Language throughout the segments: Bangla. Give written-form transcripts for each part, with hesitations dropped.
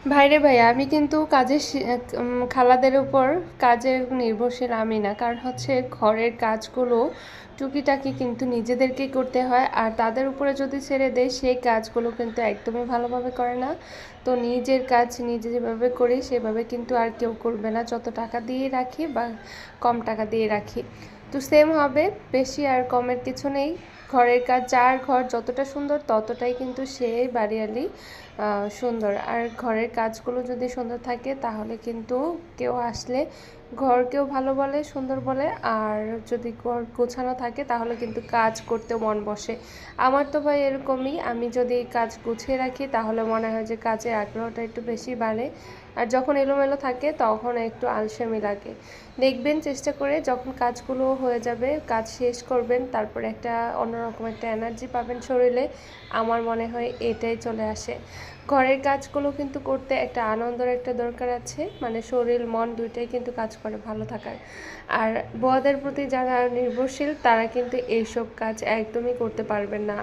ভাইরে ভাই, আমি কিন্তু খালাদের উপর কাজের নির্ভরশীল আমি না। কারণ হচ্ছে ঘরের কাজগুলো টুকিটাকি কিন্তু নিজেদেরকেই করতে হয়, আর তাদের উপরে যদি ছেড়ে দেয় সেই কাজগুলো কিন্তু একদমই ভালোভাবে করে না। তো নিজের কাজ নিজে যেভাবে করি সেভাবে কিন্তু আর কেউ করবে না, যত টাকা দিয়ে রাখি বা কম টাকা দিয়ে রাখি। তো সেম হবে, বেশি আর কমের কিছু নেই। ঘরের কাজ, যার ঘর যতটা সুন্দর ততটাই কিন্তু সেই বাড়িয়ালি সুন্দর। আর ঘরের কাজগুলো যদি সুন্দর থাকে তাহলে কিন্তু কেউ আসলে ঘরকেও ভালো বলে, সুন্দর বলে। আর যদি ঘর গোছানো থাকে তাহলে কিন্তু কাজ করতেও মন বসে। আমার তো ভাই এরকমই, আমি যদি কাজ গুছিয়ে রাখি তাহলে মনে হয় যে কাজের আগ্রহটা একটু বেশি বাড়ে। আর যখন এলোমেলো থাকে তখন একটু আলসেমি লাগে। দেখবেন চেষ্টা করে যখন কাজগুলো হয়ে যাবে, কাজ শেষ করবেন, তারপরে একটা অন্যরকম একটা এনার্জি পাবেন শরীরে। আমার মনে হয় এটাই চলে আসে। ঘরের কাজগুলো কিন্তু করতে একটা আনন্দের একটা দরকার আছে, মানে শরীর মন দুইটাই কিন্তু কাজ করে ভালো থাকার। আর বুয়াদের প্রতি যারা নির্ভরশীল তারা কিন্তু এইসব কাজ একদমই করতে পারবেন না।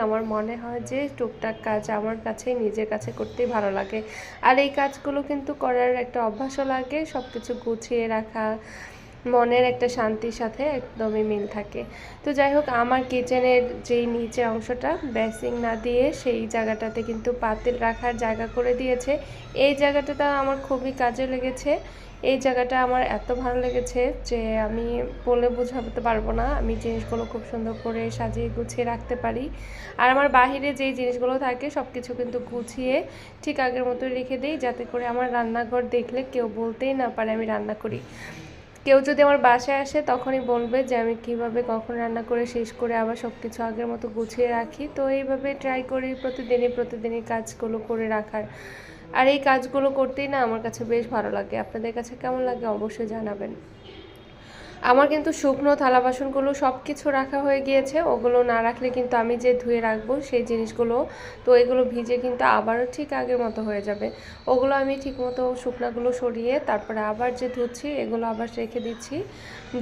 আমার মনে হয় যে টুকটাক কাজ আমার কাছে নিজের কাছে করতেই ভালো লাগে। আর এই কাজগুলো কিন্তু করার একটা অভ্যাসও লাগে, সব কিছু গুছিয়ে রাখা মনের একটা শান্তির সাথে একদমই মিল থাকে। তো যাই হোক, আমার কিচেনের যেই নিচের অংশটা বেসিং না দিয়ে সেই জায়গাটাতে কিন্তু পাতিল রাখার জায়গা করে দিয়েছে। এই জায়গাটা আমার খুবই কাজে লেগেছে। এই জায়গাটা আমার এত ভালো লেগেছে যে আমি বলে বোঝাতে পারবো না। আমি জিনিসগুলো খুব সুন্দর করে সাজিয়ে গুছিয়ে রাখতে পারি। আর আমার বাহিরে যেই জিনিসগুলো থাকে সব কিছু কিন্তু গুছিয়ে ঠিক আগের মতো রেখে দিই, যাতে করে আমার রান্নাঘর দেখলে কেউ বলতেই না পারে আমি রান্না করি। কেউ যদি আমার বাসায় আসে তখনই বলবে যে আমি কিভাবে কখন রান্না করে শেষ করে আবার সব কিছু আগের মতো গুছিয়ে রাখি। তো এইভাবে ট্রাই করি প্রতিদিনই কাজগুলো করে রাখার। আর এই কাজগুলো করতেই না আমার কাছে বেশ ভালো লাগে। আপনাদের কাছে কেমন লাগে অবশ্যই জানাবেন। আমার কিন্তু শুকনো থালা বাসনগুলো সব কিছু রাখা হয়ে গিয়েছে। ওগুলো না রাখলে কিন্তু আমি যে ধুয়ে রাখবো সেই জিনিসগুলো, তো এগুলো ভিজে কিন্তু আবারও ঠিক আগের মতো হয়ে যাবে। ওগুলো আমি ঠিকমতো শুকনাগুলো সরিয়ে তারপরে আবার যে ধুচ্ছি এগুলো আবার রেখে দিচ্ছি,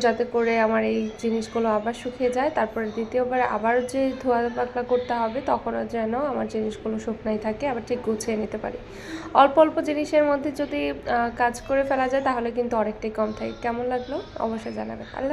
যাতে করে আমার এই জিনিসগুলো আবার শুকিয়ে যায়। তারপরে দ্বিতীয়বার আবার যে ধোয়া পাকলা করতে হবে তখনও যেন আমার জিনিসগুলো শুকনাই থাকে, আবার ঠিক গুছিয়ে নিতে পারি। অল্প অল্প জিনিসের মধ্যে যদি কাজ করে ফেলা যায় তাহলে কিন্তু অনেকটাই কম থাকে। কেমন লাগলো অবশ্যই জানাবেন। আল্লাহ।